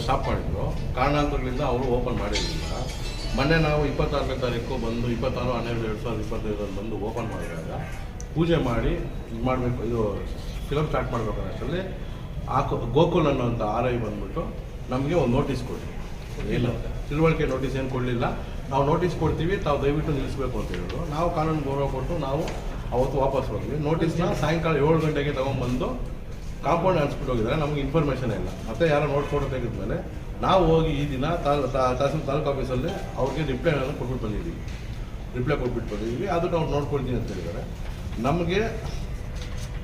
Stop ಮಾಡಿದ್ರು. ಕಾರಣಾಂತರಗಳಿಂದ ಅವರು ಓಪನ್ ಮಾಡಿರಲಿಲ್ಲ. ಮೊನ್ನೆ ನಾವು 26ನೇ ತಾರೀಕು ಬಂದು 26/12/2025 ಬಂದು ಓಪನ್ ಮಾಡಿದಾಗ ಪೂಜೆ ಮಾಡಿ ಇದು ಮಾಡಬೇಕು, ಇದು ಫಿಲಮ್ ಸ್ಟಾರ್ಟ್ ಮಾಡಬೇಕಾದ್ರೆ ಅಷ್ಟರಲ್ಲಿ ಗೋಕುಲ್ ಅನ್ನೋಂಥ RI ಬಂದ್ಬಿಟ್ಟು ನಮಗೆ ಒಂದು ನೋಟಿಸ್ ಕೊಡಿ. ಇಲ್ಲ ತಿಳುವಳಿಕೆ ನೋಟಿಸ್ ಏನು ಕೊಡಲಿಲ್ಲ. ನಾವು ನೋಟಿಸ್ ಕೊಡ್ತೀವಿ, ತಾವು ದಯವಿಟ್ಟು ನಿಲ್ಲಿಸಬೇಕು ಅಂತ ಹೇಳಿದ್ರು. ನಾವು ಕಾನೂನು ಗೌರವ ಕೊಟ್ಟು ನಾವು ಅವತ್ತು ವಾಪಸ್ ಹೋದ್ವಿ. ನೋಟಿಸ್ನ ಸಾಯಂಕಾಲ 7 ಗಂಟೆಗೆ ತೊಗೊಂಡ್ಬಂದು ಕಾಂಪೌಂಡ್ ಅನ್ಸ್ಬಿಟ್ಟು ಹೋಗಿದ್ದಾರೆ. ನಮಗೆ ಇನ್ಫಾರ್ಮೇಷನ್ ಇಲ್ಲ. ಮತ್ತೆ ಯಾರೋ ನೋಟ್ ಫೋಟೋ ತೆಗೆದ್ಮೇಲೆ ನಾವು ಹೋಗಿ ಈ ದಿನ ತಹಸೀಲ್ ತಾಲೂಕು ಆಫೀಸಲ್ಲಿ ಅವ್ರಿಗೆ ರಿಪ್ಲೈನ ಕೊಟ್ಬಿಟ್ಟು ಬಂದಿದ್ದೀವಿ. ಅದನ್ನು ಅವ್ರು ನೋಡ್ಕೊಳ್ತೀನಿ ಅಂತ ಹೇಳಿದ್ದಾರೆ. ನಮಗೆ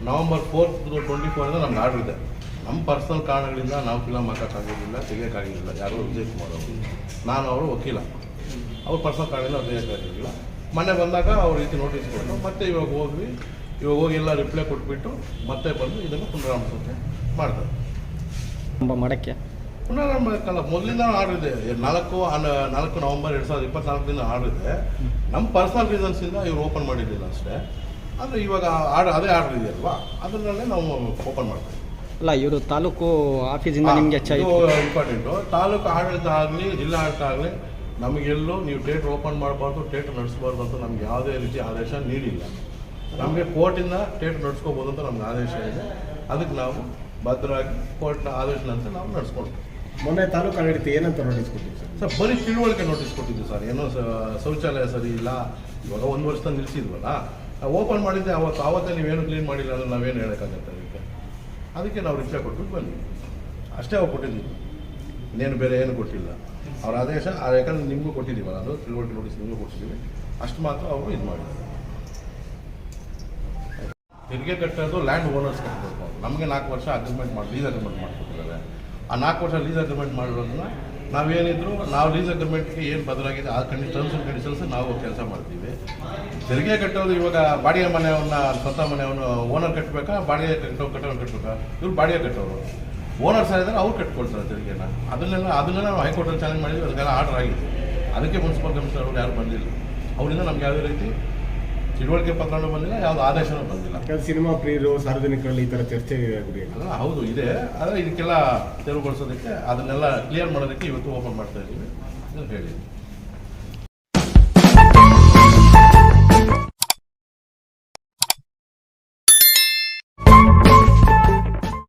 November 4th 2024 ನಮ್ಗೆ ಆರ್ಡರ್ ಇದೆ. ನಮ್ಮ ಪರ್ಸನಲ್ ಕಾರಣಗಳಿಂದ ನಾವು ಫಿಲಮ್ ಹಾಕೋಕ್ಕಾಗಿರಲಿಲ್ಲ, ತೆಗಿಯೋಕ್ಕಾಗಿರಲಿಲ್ಲ. ಯಾರೋ ವಿಜಯ್ ಕುಮಾರ್ ಅವರು, ನಾನು ಅವರು ವಕೀಲ, ಅವ್ರ ಪರ್ಸನಲ್ ಕಾರಣದಿಂದ ಅವ್ರು ತೆಗಿಯೋಕ್ಕಾಗಿರಲಿಲ್ಲ. ಮೊನ್ನೆ ಬಂದಾಗ ಅವ್ರ ರೀತಿ ನೋಟಿಸ್ ಕೊಟ್ಟು ಮತ್ತೆ ಇವಾಗ ಹೋಗಿ ಎಲ್ಲ ರಿಪ್ಲೈ ಕೊಟ್ಬಿಟ್ಟು ಮತ್ತೆ ಬಂದು ಇದನ್ನು ಪುನರಾರಂಭಿಸೋಕ್ಕೆ ಮಾಡ್ತಾರೆ. ಮಾಡೋಕ್ಕೆ ಪುನರಾರಂಭಕ್ಕಲ್ಲ, ಮೊದಲಿಂದ ಆರ್ಡರ್ ಇದೆ. 4 November 2024 ಆರ್ಡರ್ ಇದೆ. ನಮ್ಮ ಪರ್ಸನಲ್ ರೀಸನ್ಸಿಂದ ಇವ್ರು ಓಪನ್ ಮಾಡಿರಲಿಲ್ಲ ಅಷ್ಟೇ. ಅಂದರೆ ಇವಾಗ ಅದೇ ಆರ್ಡರ್ ಇದೆಯಲ್ವಾ, ಅದರಲ್ಲೇ ನಾವು ಓಪನ್ ಮಾಡ್ತೀವಿ. ಅಲ್ಲ, ಇವರು ತಾಲೂಕು ಆಫೀಸಿಂದ ನಿಮಗೆ ಇಂಪಾರ್ಟೆಂಟು. ತಾಲೂಕು ಆಡಳಿತ ಆಗಲಿ, ಜಿಲ್ಲಾ ಆಡಳಿತ ಆಗಲಿ, ನಮಗೆಲ್ಲೂ ನೀವು ಥಿಯೇಟ್ರ್ ಓಪನ್ ಮಾಡಬಾರ್ದು, ಥಿಯೇಟ್ರ್ ನಡೆಸಬಾರ್ದು ಅಂತ ನಮ್ಗೆ ಯಾವುದೇ ರೀತಿ ಆದೇಶ ನೀಡಿಲ್ಲ. ನಮಗೆ ಕೋರ್ಟಿಂದ ಥಿಯೇಟ್ರ್ ನಡೆಸ್ಕೋಬೋದು ಅಂತ ನಮ್ಗೆ ಆದೇಶ ಇದೆ. ಅದಕ್ಕೆ ನಾವು ಭದ್ರವಾಗಿ ಕೋರ್ಟ್ನ ಆದೇಶ ನಂತರ ನಾವು ನಡೆಸ್ಕೊಂಡು. ಮೊನ್ನೆ ತಾಲೂಕು ಆಡಳಿತ ಏನಂತ ನೋಟಿಸ್ ಕೊಟ್ಟಿದ್ದೀವಿ ಸರ್? ಬರೀ ತಿಳುವಳಿಕೆ ನೋಟಿಸ್ ಕೊಟ್ಟಿದ್ದೀವಿ ಸರ್. ಏನೋ ಶೌಚಾಲಯ ಸರಿ ಇಲ್ಲ, ಇವಾಗ 1 ವರ್ಷದ ನಿಲ್ಲಿಸಿದ್ವಲ್ಲ, ಓಪನ್ ಮಾಡಿದ್ದೆ ಆವತ್ತೇ ನೀವೇನು ಕ್ಲೀನ್ ಮಾಡಿಲ್ಲ ಅಂದರೆ ನಾವೇನು ಹೇಳೋಕ್ಕಾಗತ್ತೆ ಅದಕ್ಕೆ ನಾವು ರಿಪ್ಲೈ ಕೊಟ್ಬಿಟ್ಟು ಬನ್ನಿ ಅಷ್ಟೇ. ಅವ್ರು ಕೊಟ್ಟಿದ್ದೀವಿ, ಇನ್ನೇನು ಬೇರೆ ಏನು ಕೊಟ್ಟಿಲ್ಲ. ಅವ್ರ ಆದೇಶ ಯಾಕಂದ್ರೆ ನಿಮಗೂ ಕೊಟ್ಟಿದ್ದೀವಲ್ಲ, ಅದು ತಿಳುವಳಿಕೆ ನೋಟಿಸ್ ನಿಮಗೂ ಕೊಟ್ಟಿದ್ದೀವಿ, ಅಷ್ಟು ಮಾತ್ರ ಅವರು ಇದು ಮಾಡಿದ್ದಾರೆ. ತೆರಿಗೆ ಕಟ್ಟೋದು ಲ್ಯಾಂಡ್ ಓನರ್ಸ್ ಕಟ್ಟಬೇಕು. ನಮಗೆ 4 ವರ್ಷ ಲೀಸ್ ಅಗ್ರಿಮೆಂಟ್ ಮಾಡಿಕೊಟ್ಟಿದ್ದಾರೆ. ಆ 4 ವರ್ಷ ಲೀಸ್ ಅಗ್ರಿಮೆಂಟ್ ಮಾಡಿರೋದನ್ನ ನಾವೇನಿದ್ರು ನಾವು ಲೀಸ್ ಅಗ್ರಿಮೆಂಟ್ಗೆ ಏನು ಬದಲಾಗಿದೆ ಆ ಟರ್ಮ್ಸ್ ಆ್ಯಂಡ್ ಕಂಡೀಷನ್ಸ್ ನಾವು ಕೆಲಸ ಮಾಡ್ತೀವಿ. ತೆರಿಗೆ ಕಟ್ಟೋದು ಇವಾಗ ಬಾಡಿಗೆ ಮನೆಯವನ್ನ ಸ್ವಂತ ಮನೆಯವನು ಓನರ್ ಕಟ್ಟಬೇಕಾ, ಬಾಡಿಗೆ ಕಟ್ಟೋನು ಕಟ್ಟಬೇಕಾ? ಇವ್ರು ಬಾಡಿಗೆ ಕಟ್ಟೋರು, ಓನರ್ಸ್ ಆಗಿದ್ದಾರೆ, ಅವ್ರು ಕಟ್ಕೊಳ್ತಾರೆ ತೆರಿಗೆನ. ಅದನ್ನೆಲ್ಲ ನಾವು ಹೈಕೋರ್ಟಲ್ಲಿ ಚಾಲೆಂಜ್ ಮಾಡಿದ್ವಿ. ಅದಕ್ಕೆಲ್ಲ ಆರ್ಡರ್ ಆಗಿದೆ. ಅದಕ್ಕೆ ಮುನ್ಸಿಪಲ್ ಕಮಿಷನರ್ ಅವರು ಯಾರು ಬಂದಿಲ್ಲ. ಅವರಿಂದ ನಮ್ಗೆ ಯಾವುದೇ ರೀತಿ ತಿಳುವಳಿಕೆ ಪತ್ರನೂ ಬಂದಿಲ್ಲ, ಯಾವುದು ಆದೇಶನೂ ಬಂದಿಲ್ಲ. ಸಿನಿಮಾ ಪ್ರಿಯರು ಸಾರ್ವಜನಿಕರಲ್ಲಿ ಈ ಥರ ಚರ್ಚೆ ಹೌದು ಇದೆ. ಆದರೆ ಇದಕ್ಕೆಲ್ಲ ತೆರವುಗೊಳಿಸೋದಕ್ಕೆ ಅದನ್ನೆಲ್ಲ ಕ್ಲಿಯರ್ ಮಾಡೋದಕ್ಕೆ ಇವತ್ತು ಓಪನ್ ಮಾಡ್ತಾ ಇದ್ದೀವಿ ಅಂತ ಹೇಳಿ.